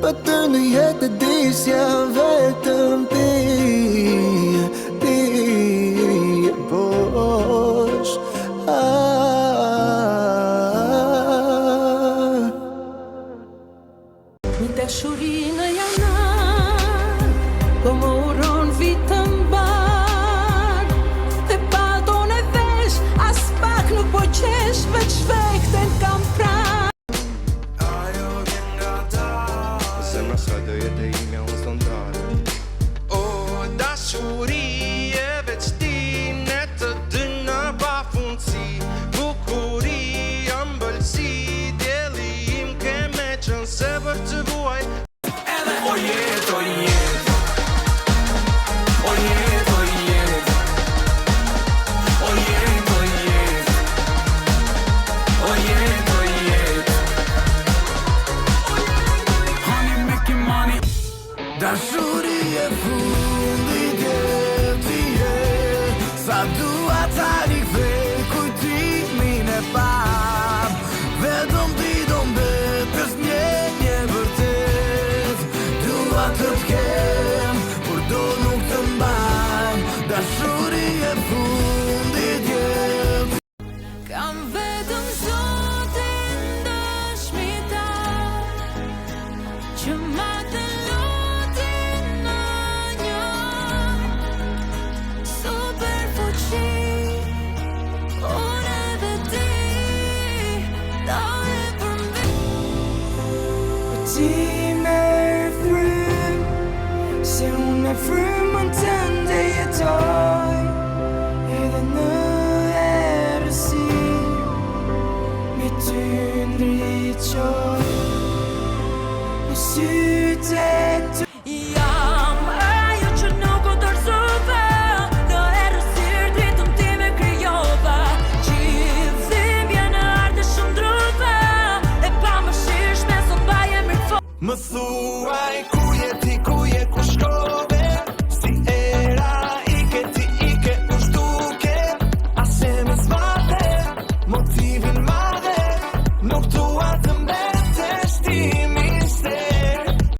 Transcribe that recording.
për të në jetë e disja vetëm ti e bosh Një dashuri në janar po më uron vitën bar dhe palton e vesh as pak nuk po qesh veç vekten kam pran Ajo vjen nga ta Zemra sa do jetë e ime unë s'do ndarë O dashuri e veç ti ne të dy në pafundsi Bukuri, ëmbëlsi, djeli im ke me qënë se për të vuaj Edhe o jet, o jet O jet, o jet O jet, o jet O jet, o jet Honey making money Dashuri e fundit jeti Sa dua ta rikthej kujtimin e parë Vetëm ti do mbetesh një vërtet Dua të t'kem, por do nuk të mbaj Dashuri e fundit jeti Kam vetëm zotin dëshmitar që ma të lotin në një super fuqi unë e veti do e përmbi Ti me frym se unë e frymën tënde jetoj edhe në erësi me ty ndriqoj në sytë të Jam ajo që nuk u dorëzova në erësirë dritën ti me kryova Gjithë dhimbje në ardhe shumë drova e pa më shirë shme sot baje mirë fo Më thuaj ku